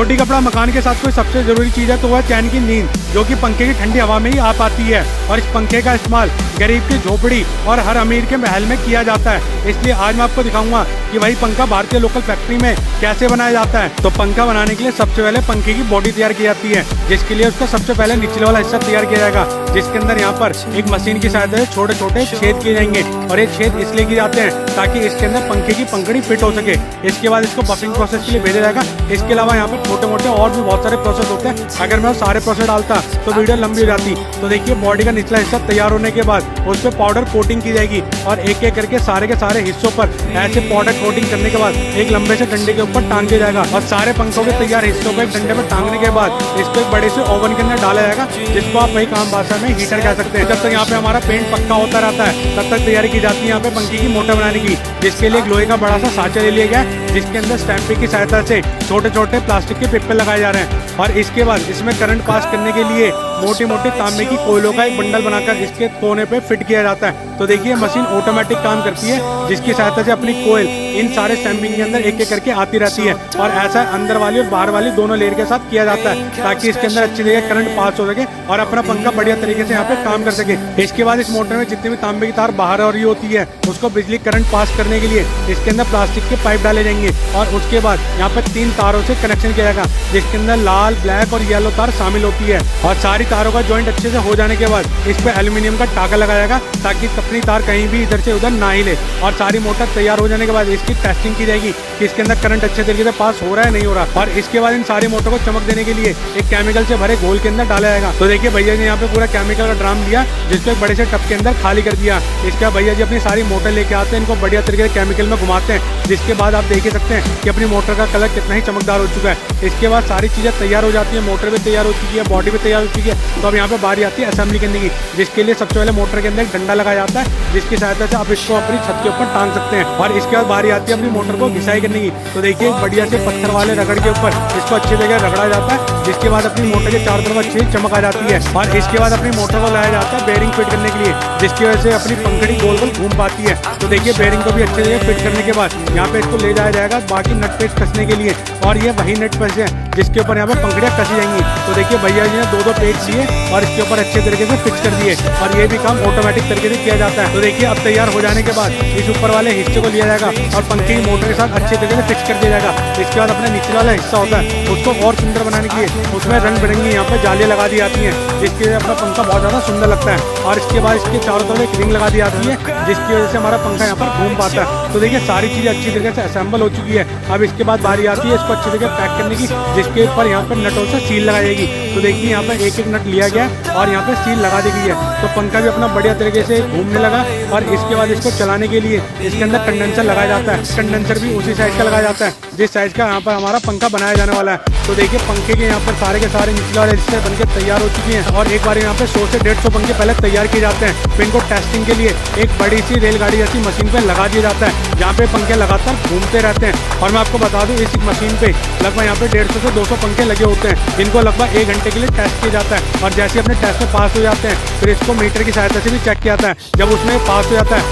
रोटी कपड़ा मकान के साथ कोई सबसे जरूरी चीज है तो वह चैन की नींद, जो कि पंखे की ठंडी हवा में ही आ पाती है। और इस पंखे का इस्तेमाल गरीब की झोपड़ी और हर अमीर के महल में किया जाता है। इसलिए आज मैं आपको दिखाऊंगा कि वही पंखा भारतीय लोकल फैक्ट्री में कैसे बनाया जाता है। तो पंखा बनाने के लिए सबसे पहले पंखे की बॉडी तैयार की जाती है, जिसके लिए उसका सबसे पहले निचले वाला हिस्सा तैयार किया जाएगा, जिसके अंदर यहाँ पर एक मशीन की सहायता से छोटे छोटे छेद किए जाएंगे। और ये छेद इसलिए किए जाते हैं ताकि इसके अंदर पंखे की पंखड़ी फिट हो सके। इसके बाद इसको बफिंग प्रोसेस के लिए भेजा जाएगा। इसके अलावा यहाँ पर छोटे मोटे और भी बहुत सारे प्रोसेस होते हैं। अगर मैं सारे प्रोसेस डालता तो वीडियो लंबी हो जाती। तो देखिए बॉडी का निचला हिस्सा तैयार होने के बाद उस पर पाउडर कोटिंग की जाएगी और एक एक करके सारे के सारे हिस्सों पर ऐसे पाउडर कोटिंग करने के बाद एक लंबे से डंडे के ऊपर टांग दिया जाएगा। और सारे पंखों के तैयार हिस्सों को एक डंडे में टांगने के बाद इसको एक बड़े से ओवन के अंदर डाला जाएगा, जिसको आप वही काम भाषा में हीटर कह सकते हैं। जब तक यहाँ पे हमारा पेंट पक्का होता रहता है तब तक तैयारी की जाती है यहाँ पे पंखे की मोटर बनाने की, जिसके लिए एक लोहे का बड़ा सा साँचा ले लिया गया है, जिसके अंदर स्टैंपिंग की सहायता से छोटे छोटे प्लास्टिक के पिप्पे लगाए जा रहे हैं। और इसके बाद इसमें करंट पास करने के लिए मोटी मोटी तांबे की कोयलों का एक बंडल बनाकर इसके कोने पे फिट किया जाता है। तो देखिए मशीन ऑटोमेटिक काम करती है, जिसकी सहायता से अपनी कोयल इन सारे स्टैंपिंग के अंदर एक एक करके आती रहती है। और ऐसा अंदर वाली और बाहर वाली दोनों लेयर के साथ किया जाता है ताकि इसके अंदर अच्छी तरीके करंट पास हो सके और अपना पंखा बढ़िया तरीके से यहाँ पे काम कर सके। इसके बाद इस मोटर में जितनी भी तांबे की तार बाहर और ये होती है उसको बिजली करंट पास करने के लिए इसके अंदर प्लास्टिक के पाइप डाले जाएंगे। और उसके बाद यहाँ पे 3 तारों से कनेक्शन किया जाएगा, जिसके अंदर लाल, ब्लैक और येलो तार शामिल होती है। और सारी तारों का जॉइंट अच्छे से हो जाने के बाद इस पे एल्यूमिनियम का टाका लगाया जाएगा ताकि अपनी तार कहीं भी इधर से उधर ना हिले। और सारी मोटर तैयार हो जाने के बाद इसकी टेस्टिंग की जाएगी कि इसके अंदर करंट अच्छे तरीके से पास हो रहा है नहीं हो रहा। और इसके बाद इन सारी मोटर को चमक देने के लिए एक केमिकल से भरे घोल के अंदर डाला जाएगा। तो देखिए भैया जी यहाँ पे पूरा केमिकल का ड्राम लिया, जिसको एक बड़े से टब के अंदर खाली कर दिया। इसके बाद भैया जी अपनी सारी मोटर लेके आते हैं, इनको बढ़िया तरीके से केमिकल में घुमाते हैं, जिसके बाद आप देख ही सकते हैं कि अपनी मोटर का कलर कितना ही चमकदार हो चुका है। इसके बाद सारी चीज़ें तैयार हो जाती है, मोटर भी तैयार हो चुकी है, बॉडी भी तैयार हो चुकी है। तो अब यहाँ पे बारी आती है असेंबली करने की, जिसके लिए सबसे पहले मोटर के अंदर एक डंडा लगाया जाता है, जिसकी सहायता से आप इसको अपनी छत के ऊपर टांग सकते हैं। और इसके बाद बारी आती है अपनी मोटर को घिसाई करने की। तो देखिए बढ़िया से पत्थर वाले रगड़ के ऊपर इसको अच्छी जगह रगड़ा जाता है, जिसके बाद अपनी मोटर के चारों तरफ अच्छी चमक आ जाती है। और इसके बाद अपनी मोटर को लाया जाता है बेरिंग फिट करने के लिए, जिसकी वजह से अपनी पंखड़ी गोल गोल घूम पाती है। तो देखिए बेरिंग को भी अच्छे जगह फिट करने के बाद यहाँ पे इसको ले जाया जाएगा बाकी नट पेच कसने के लिए। और ये वही नट पेच है जिसके ऊपर यहाँ पे पंखड़ियाँ कसी जाएंगी। तो देखिए भैया जी ने 2-2 पेच लिए और इसके ऊपर अच्छे तरीके से फिक्स कर दिए, और ये भी काम ऑटोमेटिक तरीके से किया जाता है। तो देखिए अब तैयार हो जाने के बाद इस ऊपर वाले हिस्से को लिया जाएगा और पंखे की मोटर के साथ अच्छे तरीके से फिक्स कर दिया जाएगा। इसके बाद अपने नीचे वाला हिस्सा होता है उसको और सुंदर बनाने के लिए उसमें रंग बिरंगी यहाँ पे जालियाँ लगा दी जाती हैं, जिसकी वजह से अपना पंखा बहुत ज़्यादा सुंदर लगता है। और इसके बाद इसके चारों तरफ एक रिंग लगा दी जाती है, जिसकी वजह से हमारा पंखा यहाँ पर घूम पाता है। तो देखिए सारी चीज़ें अच्छी तरीके से असेंबल हो चुकी है। अब इसके बाद बारी आती है इसको अच्छी तरीके पैक करने की, जिसके ऊपर यहाँ पर नटों से सील लगाई जाएगी। तो देखिए यहाँ पर एक एक नट लिया गया और यहाँ पे सील लगा दी गई है। तो पंखा भी अपना बढ़िया तरीके से घूमने लगा। और इसके बाद इसको चलाने के लिए इसके अंदर कंडेंसर लगाया जाता है। कंडेंसर भी उसी साइज का लगाया जाता है जिस साइज का यहाँ पर हमारा पंखा बनाया जाने वाला है। तो देखिए पंखे के यहाँ पर सारे के सारे निचले वाले हिस्से बनके तैयार हो चुकी हैं। और एक बार यहाँ पे 100 से 150 पंखे पहले तैयार किए जाते हैं। फिर इनको टेस्टिंग के लिए एक बड़ी सी रेलगाड़ी जैसी मशीन पे लगा दिया जाता है, जहाँ पे पंखे लगातार घूमते रहते हैं। और मैं आपको बता दूं इस मशीन पे लगभग यहाँ पे 150 से 200 पंखे लगे होते हैं, जिनको लगभग 1 घंटे के लिए टेस्ट किया जाता है। और जैसे अपने टेस्ट में पास हो जाते हैं फिर इसको मीटर की सहायता से भी चेक किया जाता है। जब उसमें पास हो जाता है